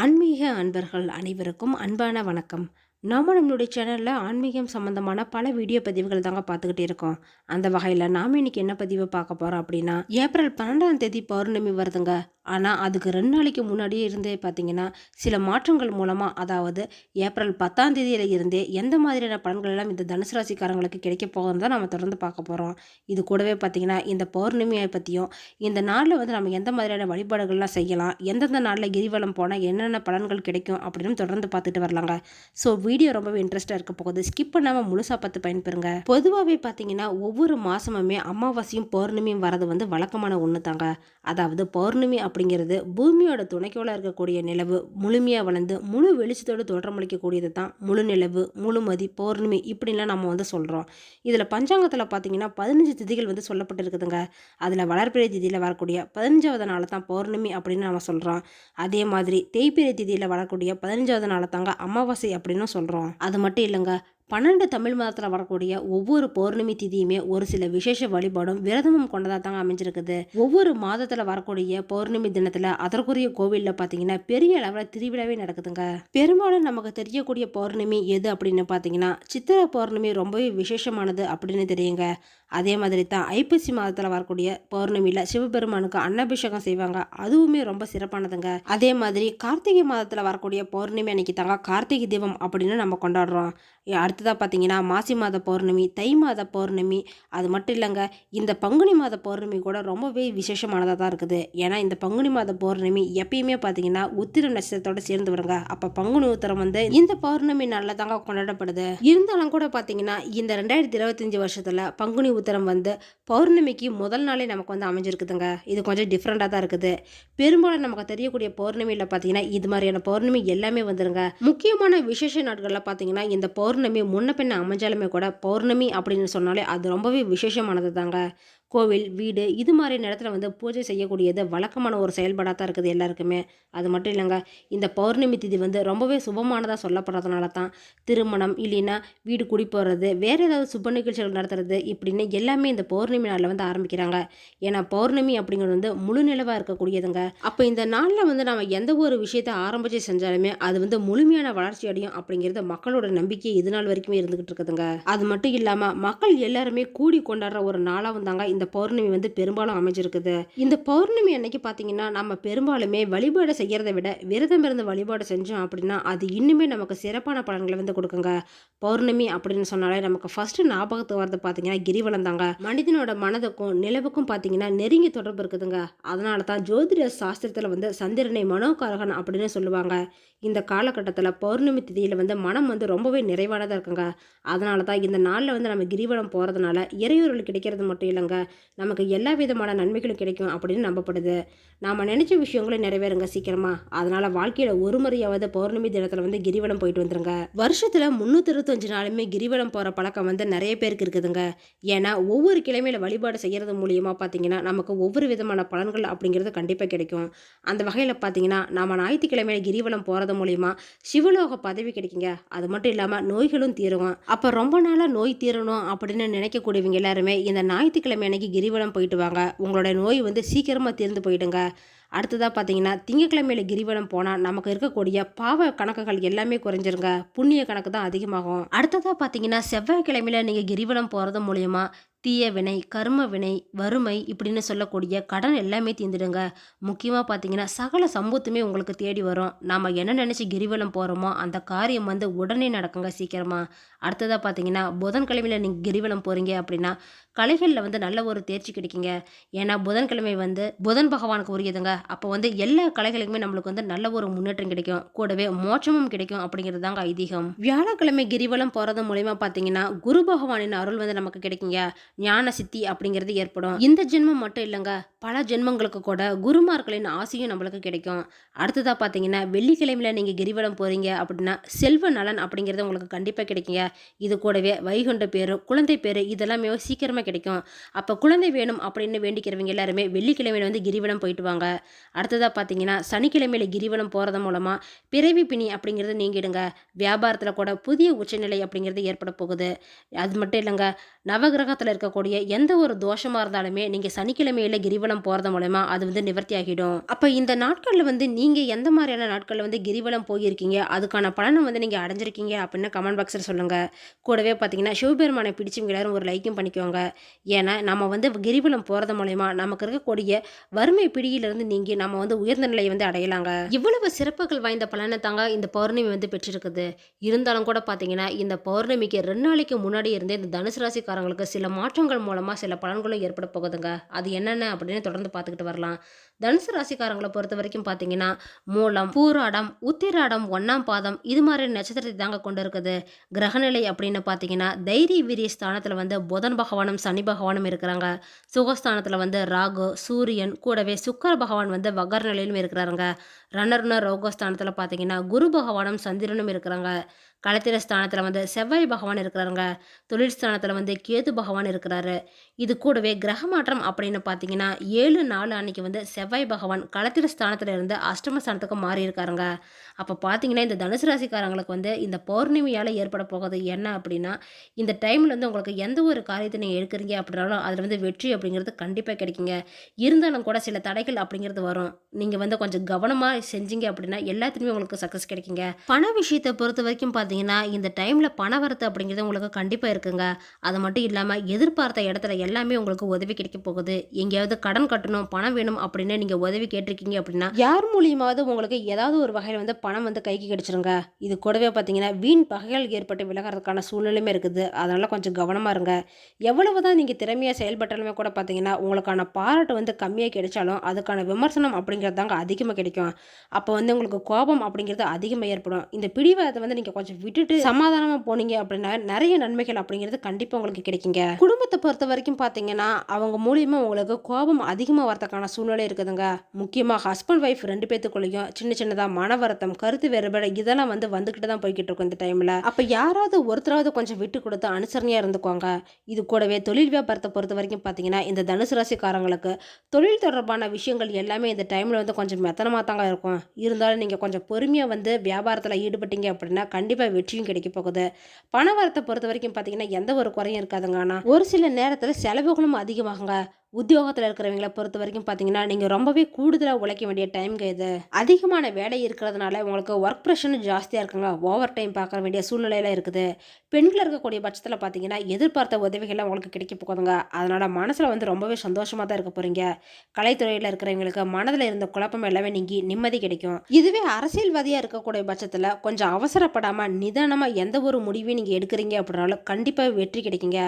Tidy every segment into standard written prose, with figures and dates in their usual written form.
ஆன்மீக அன்பர்கள் அனைவருக்கும் அன்பான வணக்கம். நம்மளுடைய சேனலில் ஆன்மீகம் சம்மந்தமான பல வீடியோ பதிவுகள் தாங்க பார்த்துக்கிட்டே இருக்கோம். அந்த வகையில் நாம் இன்னைக்கு என்ன பதிவு பார்க்க போகிறோம் அப்படின்னா, ஏப்ரல் 12ஆம் தேதி பௌர்ணமி வருதுங்க. ஆனால் அதுக்கு 2 நாளைக்கு முன்னாடியே இருந்தே பார்த்தீங்கன்னா சில மாற்றங்கள் மூலமாக, அதாவது ஏப்ரல் 10ஆம் தேதியில் இருந்தே எந்த மாதிரியான பலன்கள் எல்லாம் இந்த தனுசு ராசிக்காரங்களுக்கு கிடைக்க போகுதுன்னு தான் நம்ம தொடர்ந்து பார்க்க போகிறோம். இது கூடவே பார்த்தீங்கன்னா இந்த பௌர்ணமியை பற்றியும், இந்த நாளில் நம்ம எந்த மாதிரியான வழிபாடுகள்லாம் செய்யலாம், எந்தெந்த நாளில் கிரிவலம் போனால் என்னென்ன பலன்கள் கிடைக்கும் அப்படின்னு தொடர்ந்து பார்த்துட்டு வரலாங்க. ஸோ வீடியோ ரொம்பவே இன்ட்ரெஸ்ட்டாக இருக்க போகுது. ஸ்கிப் பண்ணாமல் முழுசாக பார்த்து பயன்பெறுங்க. பொதுவாகவே பார்த்தீங்கன்னா ஒவ்வொரு மாதமுமே அமாவாசையும் பௌர்ணமியும் வரது வழக்கமான ஒன்று தாங்க. அதாவது பௌர்ணமி அப்படிங்கிறது பூமியோட துணைக்கோளாக இருக்கக்கூடிய நிலவு முழுமையாக வளர்ந்து முழு வெளிச்சத்தோடு தோற்றமளிக்கக்கூடியது தான் முழு நிலவு, முழுமதி, பௌர்ணமி இப்படின்லாம் நம்ம சொல்கிறோம். இதில் பஞ்சாங்கத்தில் பார்த்தீங்கன்னா 15 திதிகள் சொல்லப்பட்டிருக்குதுங்க. அதில் வளர்பிறை திதியில் வரக்கூடிய 15வது நாள் தான் பௌர்ணமி அப்படின்னு நம்ம சொல்கிறோம். அதே மாதிரி தேய்பிறை திதியில் வரக்கூடிய 15வது நாள் தாங்க அமாவாசை அப்படின்னு சொல்கிறோம். அது மட்டும் இல்லைங்க, 12 தமிழ் மாதத்தில் வரக்கூடிய ஒவ்வொரு பௌர்ணமி திதியுமே ஒரு சில விசேஷ வழிபாடும் விரதமும் கொண்டதாக தாங்க அமைஞ்சிருக்குது. ஒவ்வொரு மாதத்தில் வரக்கூடிய பௌர்ணமி தினத்தில் அதற்குரிய கோவிலில் பார்த்தீங்கன்னா பெரிய அளவில் திருவிழாவே நடக்குதுங்க. பெரும்பாலும் நமக்கு தெரியக்கூடிய பௌர்ணமி எது அப்படின்னு பார்த்தீங்கன்னா சித்திரை பௌர்ணமி ரொம்பவே விசேஷமானது அப்படின்னு தெரியுங்க. அதே மாதிரி தான் ஐப்பசி மாதத்தில் வரக்கூடிய பௌர்ணமியில் சிவபெருமானுக்கு அன்னாபிஷேகம் செய்வாங்க. அதுவுமே ரொம்ப சிறப்பானதுங்க. அதே மாதிரி கார்த்திகை மாதத்தில் வரக்கூடிய பௌர்ணமி அன்னைக்கு தாங்க கார்த்திகை தீபம் அப்படின்னு நம்ம கொண்டாடுறோம். அடுத்ததாக பார்த்தீங்கன்னா மாசி மாத பௌர்ணமி, தை மாத பௌர்ணமி, அது மட்டும் இல்லைங்க, இந்த பங்குனி மாத பௌர்ணமி கூட ரொம்பவே விசேஷமானதாக தான் இருக்குது. ஏன்னா இந்த பங்குனி மாத பௌர்ணமி எப்பயுமே பார்த்தீங்கன்னா உத்திரம் நட்சத்திரத்தோட சேர்ந்து வருங்க. அப்போ பங்குனி உத்திரம் இந்த பௌர்ணமி நாளில் தாங்க கொண்டாடப்படுது. இருந்தாலும் கூட பார்த்தீங்கன்னா இந்த 2025 வருஷத்தில் பங்குனி உத்திரம் பௌர்ணமிக்கு முதல் நாளே நமக்கு அமைஞ்சிருக்குதுங்க. இது கொஞ்சம் டிஃப்ரெண்டாக தான் இருக்குது. பெரும்பாலும் நமக்கு தெரியக்கூடிய பௌர்ணமியில் பார்த்தீங்கன்னா இது மாதிரியான பௌர்ணமி எல்லாமே வந்துருங்க. முக்கியமான விசேஷ நாட்களில் பார்த்தீங்கன்னா இந்த பௌர்ணமி முன்ன பின்ன அமைஞ்சாலுமே கூட பௌர்ணமி அப்படின்னு சொன்னாலே அது ரொம்பவே விசேஷமானது தாங்க. கோவில், வீடு இது மாதிரி நேரத்தில் பூஜை செய்யக்கூடியது வழக்கமான ஒரு செயல்பாடாக தான் இருக்குது எல்லாருக்குமே. அது மட்டும் இல்லைங்க, இந்த பௌர்ணமி திதி ரொம்பவே சுபமானதாக சொல்லப்படுறதுனால தான் திருமணம் இல்லைன்னா வீடு குடி போகிறது, வேறு ஏதாவது சுப நிகழ்ச்சிகள் நடத்துறது இப்படின்னு எல்லாமே இந்த பௌர்ணமி நாளில் ஆரம்பிக்கிறாங்க. ஏன்னா பௌர்ணமி அப்படிங்கிறது முழு நிலவாக இருக்கக்கூடியதுங்க. அப்போ இந்த நாளில் நம்ம எந்த ஒரு விஷயத்தை ஆரம்பித்து செஞ்சாலுமே அது முழுமையான வளர்ச்சி அடையும் அப்படிங்கிறது மக்களோட நம்பிக்கை இது நாள் வரைக்குமே இருந்துகிட்டு இருக்குதுங்க. அது மட்டும் இல்லாமல் மக்கள் எல்லாருமே கூடி கொண்டாடுற ஒரு நாளாகவும் தாங்க இந்த பௌர்ணமி பெரும்பாலும் அமைஞ்சிருக்குது. இந்த பௌர்ணமி அன்னைக்கு பார்த்தீங்கன்னா நம்ம பெரும்பாலுமே வழிபாடு செய்யறதை விட விரதம் இருந்து வழிபாடு செஞ்சோம் அப்படின்னா அது இன்னுமே நமக்கு சிறப்பான பலன்களை கொடுக்குங்க. பௌர்ணமி அப்படின்னு சொன்னாலே நமக்கு ஃபர்ஸ்ட் ஞாபகத்துக்கு வரது பார்த்தீங்கன்னா கிரிவலம் தாங்க. மனிதனோட மனதுக்கும் நிலவுக்கும் பார்த்தீங்கன்னா நெருங்கி தொடர்பு இருக்குதுங்க. அதனால தான் ஜோதிட சாஸ்திரத்தில் சந்திரனை மனோகாரகன் அப்படின்னு சொல்லுவாங்க. இந்த காலகட்டத்தில் பௌர்ணமி திதியில் மனம் ரொம்பவே நிறைவானதாக இருக்குங்க. அதனால தான் இந்த நாளில் நம்ம கிரிவலம் போகிறதுனால இறையூறல் கிடைக்கிறது மட்டும் இல்லைங்க, நமக்கு எல்லா விதமான நன்மைகளும் கிடைக்கும் அப்படின்னு நம்பப்படுது. நாம் நினச்ச விஷயங்களும் நிறைவேறுங்க சீக்கிரமாக. அதனால் வாழ்க்கையில் ஒரு முறையாவது பௌர்ணமி தினத்தில் கிரிவலம் போயிட்டு வந்துருங்க. வருஷத்தில் 365 நாளுமே கிரிவலம் போகிற பழக்கம் நிறைய பேருக்கு இருக்குதுங்க. ஏன்னா ஒவ்வொரு கிழமையில வழிபாடு செய்கிறது மூலியமாக பார்த்தீங்கன்னா நமக்கு ஒவ்வொரு விதமான பலன்கள் அப்படிங்கிறது கண்டிப்பாக கிடைக்கும். அந்த வகையில் பார்த்தீங்கன்னா நம்ம ஞாயிற்றுக்கிழமையில கிரிவலம் போகிறது மூலியமா சிவலோக பதவி கிடைக்குங்க. அது மட்டும் இல்லாமல் நோய்களும் தீரும். அப்போ ரொம்ப நாளாக நோய் தீரணும் அப்படின்னு நினைக்கக்கூடியவங்க எல்லாருமே இந்த ஞாயிற்றுக்கிழமை அன்னைக்கு கிரிவலம் போயிட்டு வாங்க. உங்களோட நோய் சீக்கிரமாக தீர்ந்து போயிடுங்க. அடுத்ததாக பார்த்தீங்கன்னா திங்கக்கிழமையில கிரிவலம் போனால் நமக்கு இருக்கக்கூடிய பாவ கணக்குகள் எல்லாமே குறைஞ்சிருங்க. புண்ணிய கணக்கு தான் அதிகமாகும். அடுத்ததாக பார்த்தீங்கன்னா செவ்வாய்க்கிழமையில நீங்கள் கிரிவலம் போகிறது மூலயமா தீய வினை, கர்ம வினை, வறுமை இப்படின்னு சொல்லக்கூடிய கடன் எல்லாமே தீர்ந்துடுங்க. முக்கியமாக பார்த்தீங்கன்னா சகல சம்பத்துமே உங்களுக்கு தேடி வரும். நாம் என்ன நினச்சி கிரிவலம் போகிறோமோ அந்த காரியம் உடனே நடக்குங்க சீக்கிரமாக. அடுத்ததாக பார்த்தீங்கன்னா புதன்கிழமையில் நீங்கள் கிரிவலம் போகிறீங்க அப்படின்னா கலைகளில் நல்ல ஒரு தேர்ச்சி கிடைக்குங்க. ஏன்னா புதன்கிழமை புதன் பகவானுக்கு உரியதுங்க. அப்போ எல்லா கலைகளுக்குமே நம்மளுக்கு நல்ல ஒரு முன்னேற்றம் கிடைக்கும், கூடவே மோட்சமும் கிடைக்கும் அப்படிங்கிறது தாங்க ஐதீகம். வியாழக்கிழமை கிரிவலம் போகிறது மூலயமா பார்த்தீங்கன்னா குரு பகவானின் அருள் நமக்கு கிடைக்குங்க. ஞான சித்தி அப்படிங்கிறது ஏற்படும். இந்த ஜென்மம் மட்டும் இல்லைங்க, பல ஜென்மங்களுக்கு கூட குருமார்களின் ஆசையும் நம்மளுக்கு கிடைக்கும். அடுத்ததாக பார்த்தீங்கன்னா வெள்ளிக்கிழமையில நீங்கள் கிரிவலம் போகிறீங்க அப்படின்னா செல்வ நலன் அப்படிங்கிறது உங்களுக்கு கண்டிப்பாக கிடைக்குங்க. இது கூடவே வைகுண்ட பேரும் குழந்தை பேர் இதெல்லாமே சீக்கிரமாக கிடைக்கும். அப்போ குழந்தை வேணும் அப்படின்னு வேண்டிக்கிறவங்க எல்லாருமே வெள்ளிக்கிழமையில கிரிவலம் போயிட்டு வாங்க. அடுத்ததாக பார்த்தீங்கன்னா சனிக்கிழமையில கிரிவலம் போகிறது மூலமாக பிறவி பிணி அப்படிங்கிறது நீங்கிடுங்க. வியாபாரத்தில் கூட புதிய உச்சநிலை அப்படிங்கிறது ஏற்பட போகுது. அது மட்டும் இல்லைங்க, நவகிரகத்தில் இருக்க இருக்கக்கூடிய எந்த ஒரு தோஷமா இருந்தாலுமே நீங்க சனிக்கிழமையில கிரிவலம் போறது மூலமா அது வந்து நிவர்த்தி ஆகிடும். அப்ப இந்த நாட்கள்ல வந்து நீங்க எந்த மாதிரியான நாட்கள்ல வந்து கிரிவலம் போயிருக்கீங்க, அதுக்கான பலனை வந்து நீங்க அடைஞ்சிருக்கீங்க அப்படின்னு கமெண்ட் பாக்ஸ்ல சொல்லுங்க. கூடவே பார்த்தீங்கன்னா சிவபெருமானை பிடிச்சவங்க எல்லாரும் ஒரு லைக்கும் பண்ணிக்கோங்க. ஏன்னா நம்ம வந்து கிரிவலம் போறது மூலமா நமக்கு இருக்கக்கூடிய வறுமை பிடியிலிருந்து நீங்கி நம்ம வந்து உயர்ந்த நிலையை வந்து அடையலாங்க. இவ்வளவு சிறப்புகள் வாய்ந்த பலனை தாங்க இந்த பௌர்ணமி வந்து பெற்றிருக்குது. இருந்தாலும் கூட பார்த்தீங்கன்னா இந்த பௌர்ணமிக்கு 2 நாளைக்கு முன்னாடி இருந்தே இந்த தனுசு ராசிக்காரங்களுக்கு சில மாற்றங்கள் மூலமா சில பலன்களும் ஏற்பட போகுதுங்க. அது என்னென்ன அப்படின்னு தொடர்ந்து பார்த்துக்கிட்டு வரலாம். தனுசு ராசிக்காரங்களை பொறுத்த வரைக்கும் பார்த்தீங்கன்னா மூலம், பூராடம், உத்திராடம், 1ஆம் பாதம் இது மாதிரி நட்சத்திரத்தை தாங்க கொண்டு இருக்குது. கிரகநிலை அப்படின்னு பார்த்தீங்கன்னா தைரிய வீரிய ஸ்தானத்தில் வந்து புதன் பகவானும் சனி பகவானும் இருக்கிறாங்க. சுகஸ்தானத்தில் வந்து ராகு, சூரியன் கூடவே சுக்கிர பகவான் வந்து வக்கர நிலையிலும் இருக்கிறாருங்க. ரணர்ன ரோகஸ்தானத்தில் பார்த்தீங்கன்னா குரு பகவானும் சந்திரனும் இருக்கிறாங்க. களத்திர ஸ்தானத்தில் வந்து செவ்வாய் பகவான் இருக்கிறாருங்க. தொழில் ஸ்தானத்தில் வந்து கேது பகவான் இருக்கிறாரு. இது கூடவே கிரக மாற்றம் அப்படின்னு பார்த்தீங்கன்னா 7/4 அன்னைக்கு வந்து செவ்வாய் பகவான் களத்திர ஸ்தானத்தில் இருந்து அஷ்டம ஸ்தானத்துக்கு மாறி இருக்காருங்க. அப்போ பார்த்தீங்கன்னா இந்த தனுசு ராசிக்காரங்களுக்கு வந்து இந்த பௌர்ணமியால் ஏற்பட போகிறது என்ன அப்படின்னா, இந்த டைமில் வந்து உங்களுக்கு எந்த ஒரு காரியத்தை நீங்கள் எடுக்கிறீங்க அப்படின்னாலும் அதில் வந்து வெற்றி அப்படிங்கிறது கண்டிப்பாக கிடைக்குங்க. இருந்தாலும் கூட சில தடைகள் அப்படிங்கிறது வரும். நீங்கள் வந்து கொஞ்சம் கவனமாக செஞ்சீங்க அப்படின்னா எல்லாத்துலேயுமே உங்களுக்கு சக்ஸஸ் கிடைக்குங்க. பண விஷயத்தை பொறுத்த வரைக்கும் பார்த்தீங்கன்னா இந்த டைமில் பண வரத்து அப்படிங்கிறது உங்களுக்கு கண்டிப்பாக இருக்குங்க. அது மட்டும் இல்லாமல் எதிர்பார்த்த இடத்துல எல்லாமே உங்களுக்கு உதவி கிடைக்க போகுது. எங்கேயாவது கடன் கட்டணும், பணம் வேணும் அப்படின்னு நீங்கள் உதவி கேட்டிருக்கீங்க அப்படின்னா யார் மூலியமாவது உங்களுக்கு ஏதாவது ஒரு வகையில் வந்து பணம் வந்து கைக்கு கிடைச்சிருங்க. இது கூடவே பார்த்தீங்கன்னா வீண் பகைகள் ஏற்பட்டு விலகிறதுக்கான சூழ்நிலையுமே இருக்குது. அதனால் கொஞ்சம் கவனமாக இருங்க. எவ்வளவு தான் நீங்கள் திறமையாக செயல்பட்டாலுமே கூட பார்த்தீங்கன்னா உங்களுக்கான பாராட்டு வந்து கம்மியாக கிடைச்சாலும் அதுக்கான விமர்சனம் அப்படிங்கிறது தாங்க அதிகமாக கிடைக்கும். அப்போ வந்து உங்களுக்கு கோபம் அப்படிங்கிறது அதிகமாக ஏற்படும். இந்த பிடிவாதத்தை வந்து நீங்கள் கொஞ்சம் விட்டுட்டு சமாதானமாக போனீங்க அப்படின்னா நிறைய நன்மைகள் அப்படிங்கிறது கண்டிப்பாக உங்களுக்கு கிடைக்குங்க. குடும்பத்தை பொறுத்த வரைக்கும் பார்த்தீங்கன்னா அவங்க மூலியமா உங்களுக்கு கோபம் அதிகமாக வரதுக்கான சூழ்நிலை இருக்குதுங்க. முக்கியமாக ஹஸ்பண்ட் ஒய்ஃப் 2 பேத்துக்குள்ளேயும் சின்ன சின்னதாக மன வருத்தம், கருத்து வேறுபாடு இதெல்லாம் வந்து வந்துக்கிட்டு தான் போய்கிட்டு இருக்கும் இந்த டைமில். அப்போ யாராவது ஒருத்தராவது கொஞ்சம் விட்டு கொடுத்து அனுசரணையாக இருந்துக்குவாங்க. இது கூடவே தொழில் வியாபாரத்தை பொறுத்த வரைக்கும் பார்த்தீங்கன்னா இந்த தனுசு ராசிக்காரங்களுக்கு தொழில் தொடர்பான விஷயங்கள் எல்லாமே இந்த டைமில் வந்து கொஞ்சம் மெத்தனமாக தாங்க இருக்கும். இருந்தாலும் நீங்கள் கொஞ்சம் பொறுமையாக வந்து வியாபாரத்தில் ஈடுபட்டீங்க அப்படின்னா கண்டிப்பாக வெற்றியும் கிடைக்க போகுது. பண வரத்தை பொறுத்த வரைக்கும் பார்த்தீங்கன்னா எந்த ஒரு குறையும் இருக்காதுங்க. ஆனால் ஒரு சில நேரத்தில் செலவுகளும் அதிகமாகுங்க. உத்தியோகத்தில் இருக்கிறவங்கள பொறுத்த வரைக்கும் பார்த்தீங்கன்னா நீங்கள் ரொம்பவே கூடுதலாக உழைக்க வேண்டிய டைம்ங்க இது. அதிகமான வேலை இருக்கிறதுனால உங்களுக்கு ஒர்க் ப்ரெஷர் ஜாஸ்தியாக இருக்குங்க. ஓவர் டைம் பார்க்க வேண்டிய சூழ்நிலையில இருக்குது. பெண்கள் இருக்கக்கூடிய பட்சத்தில் பார்த்தீங்கன்னா எதிர்பார்த்த உதவிகள்லாம் உங்களுக்கு கிடைக்க போகுதுங்க. அதனால் மனசில் வந்து ரொம்பவே சந்தோஷமாக தான் இருக்க போகிறீங்க. கலைத்துறையில் இருக்கிறவங்களுக்கு மனதில் இருந்த குழப்பம் எல்லாமே நீங்கி நிம்மதி கிடைக்கும். இதுவே அரசியல்வாதியாக இருக்கக்கூடிய பட்சத்தில் கொஞ்சம் அவசரப்படாமல் நிதானமாக எந்த ஒரு முடிவையும் நீங்கள் எடுக்கிறீங்க அப்படின்னாலும் கண்டிப்பாக வெற்றி கிடைக்குங்க.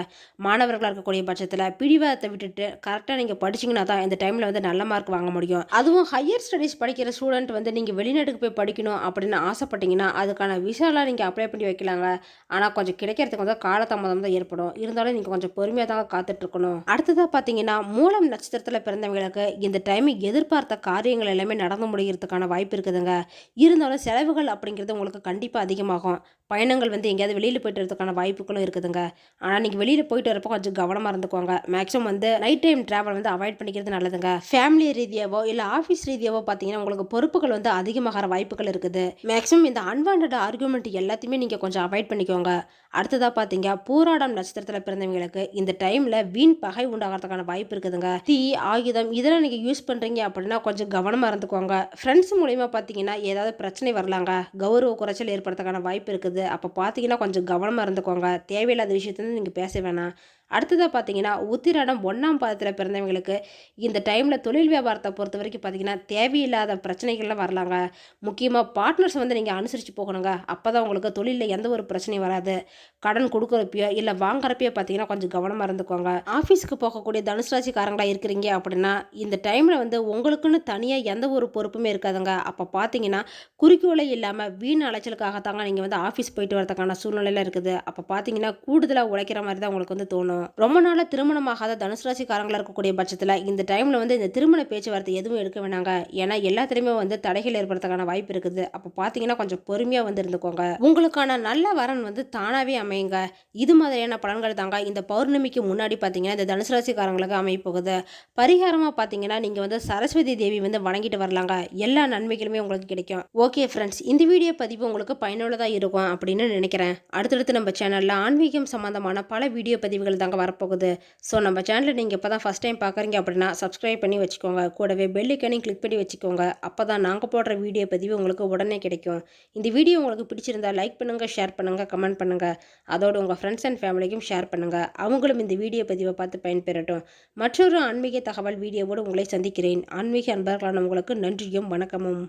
மாணவர்களாக இருக்கக்கூடிய பட்சத்தில் பிடிவாதத்தை விட்டுட்டு கரெக்டாக நீங்கள் படிச்சிங்கன்னா தான் இந்த டைமில் வந்து நல்ல மார்க் வாங்க முடியும். அதுவும் ஹையர் ஸ்டடீஸ் படிக்கிற ஸ்டூடெண்ட் வந்து நீங்கள் வெளிநாட்டுக்கு போய் படிக்கணும் அப்படின்னு ஆசைப்பட்டீங்கன்னா அதுக்கான விசாலாம் நீங்கள் அப்ளை பண்ணி வைக்கலாங்க. ஆனால் கொஞ்சம் கிடைக்கிறதுக்கு வந்து காலதாமதம் தான் ஏற்படும். இருந்தாலும் நீங்கள் கொஞ்சம் பொறுமையாக தான் காத்துட்ருக்கணும். அடுத்ததாக பார்த்தீங்கன்னா மூலம் நட்சத்திரத்தில் பிறந்தவங்களுக்கு இந்த டைம் எதிர்பார்த்த காரியங்கள் எல்லாமே நடந்து முடிகிறதுக்கான வாய்ப்பு இருக்குதுங்க. இருந்தாலும் செலவுகள் அப்படிங்கிறது உங்களுக்கு கண்டிப்பாக அதிகமாகும். பயணங்கள் வந்து எங்கேயாவது வெளியில் போய்ட்டு வரதுக்கான வாய்ப்புகளும் இருக்குதுங்க. ஆனால் நீங்கள் வெளியில் போயிட்டு வரப்போ கொஞ்சம் கவனமாக இருந்துக்குவாங்க. மேக்ஸிமம் வந்து நைட் டைம் ட்ராவல் வந்து அவாய்ட் பண்ணிக்கிறது நல்லதுங்க. ஃபேமிலி ரீதியாவோ இல்லை ஆஃபீஸ் ரீதியாவோ பார்த்தீங்கன்னா உங்களுக்கு பொறுப்புகள் வந்து அதிகமாகிற வாய்ப்புகள் இருக்குது. மேக்ஸிமம் இந்த அன்வான்ட் ஆர்குமெண்ட் எல்லாத்தையுமே நீங்கள் கொஞ்சம் அவாய்ட் பண்ணிக்கோங்க. அடுத்ததாக பார்த்தீங்க பூராடம் நட்சத்திரத்தில் பிறந்தவங்களுக்கு இந்த டைமில் வீண் பகை உண்டாகிறதுக்கான வாய்ப்பு இருக்குதுங்க. தீ, ஆயுதம் இதெல்லாம் நீங்கள் யூஸ் பண்ணுறீங்க அப்படின்னா கொஞ்சம் கவனமாக இருந்துக்கோங்க. ஃப்ரெண்ட்ஸ் மூலிமா பார்த்தீங்கன்னா ஏதாவது பிரச்சனை வரலாங்க. கௌரவ குறைச்சல் ஏற்படுறதுக்கான வாய்ப்பு இருக்குது. அப்போ பார்த்தீங்கன்னா கொஞ்சம் கவனமாக இருந்துக்கோங்க. தேவையில்லாத விஷயத்துல நீங்கள் பேச வேணாம். அடுத்ததாக பார்த்தீங்கன்னா உத்திராடம் 1ஆம் பாதத்தில் பிறந்தவங்களுக்கு இந்த டைமில் தொழில் வியாபாரத்தை பொறுத்த வரைக்கும் பார்த்தீங்கன்னா தேவையில்லாத பிரச்சனைகள்லாம் வரலாங்க. முக்கியமாக பார்ட்னர்ஸ் வந்து நீங்கள் அனுசரித்து போகணுங்க. அப்போ தான் உங்களுக்கு தொழிலில் எந்த ஒரு பிரச்சனையும் வராது. கடன் கொடுக்குறப்பையோ இல்லை வாங்குறப்பையோ பார்த்தீங்கன்னா கொஞ்சம் கவனமாக இருந்துக்கோங்க. ஆஃபீஸுக்கு போகக்கூடிய தனுசு ராசிக்காரங்களாக இருக்கிறீங்க அப்படின்னா இந்த டைமில் வந்து உங்களுக்குன்னு தனியாக எந்த ஒரு பொறுப்புமே இருக்காதுங்க. அப்போ பார்த்தீங்கன்னா குறிக்கோளே இல்லாமல் வீண் அலைச்சலுக்காகத்தாங்க நீங்கள் வந்து ஆஃபீஸ் போயிட்டு வரதுக்கான சூழ்நிலையில் இருக்குது. அப்போ பார்த்தீங்கன்னா கூடுதலாக உழைக்கிற மாதிரி தான் உங்களுக்கு வந்து தோணும். ரொம்ப நாளாக திருமணமாகாத தனுசு ராசிக்காரங்களா இருக்கக்கூடிய பட்சத்தில் இந்த டைமில் வந்து இந்த திருமண பேச்சுவார்த்தை எதுவும் எடுக்க வேணாங்க. ஏன்னா எல்லாத்துலேயுமே வந்து தடைகள் ஏற்படுறதுக்கான வாய்ப்பு இருக்குது. அப்போ பார்த்தீங்கன்னா கொஞ்சம் பொறுமையாக வந்து இருந்துக்கோங்க. உங்களுக்கான நல்ல வரன் வந்து தானாகவே அமையுங்க. இது மாதிரியான பலன்கள் தாங்க இந்த பௌர்ணமிக்கு முன்னாடி பார்த்தீங்கன்னா இந்த தனுசு ராசிக்காரங்களுக்கு அமைய போகுது. பரிகாரமாக பார்த்தீங்கன்னா நீங்கள் வந்து சரஸ்வதி தேவி வந்து வணங்கிட்டு வரலாங்க. எல்லா நன்மைகளுமே உங்களுக்கு கிடைக்கும். ஓகே ஃப்ரெண்ட்ஸ், இந்த வீடியோ பதிவு உங்களுக்கு பயனுள்ளதாக இருக்கும் அப்படின்னு நினைக்கிறேன். அடுத்தடுத்து நம்ம சேனலில் ஆன்மீகம் சம்பந்தமான பல வீடியோ பதிவுகள் தாங்க வரப்போகுது. ஸோ நம்ம சேனலை நீங்கள் இப்போ தான் ஃபஸ்ட் டைம் பார்க்குறீங்க அப்படின்னா சப்ஸ்கிரைப் பண்ணி வச்சுக்கோங்க. கூடவே பெல் ஐக்கானையும் கிளிக் பண்ணி வச்சுக்கோங்க. அப்போ தான் நாங்கள் போடுற வீடியோ பதிவு உங்களுக்கு உடனே கிடைக்கும். இந்த வீடியோ உங்களுக்கு பிடிச்சிருந்தா லைக் பண்ணுங்கள், ஷேர் பண்ணுங்கள், கமெண்ட் பண்ணுங்கள். அதோடு உங்கள் ஃப்ரெண்ட்ஸ் அண்ட் ஃபேமிலிக்கும் ஷேர் பண்ணுங்கள். அவங்களும் இந்த வீடியோ பதிவை பார்த்து பயன்பெறட்டும். மற்றொரு ஆன்மீக தகவல் வீடியோவோடு உங்களை சந்திக்கிறேன். ஆன்மீக அன்பர்களான உங்களுக்கு நன்றியும் வணக்கமும்.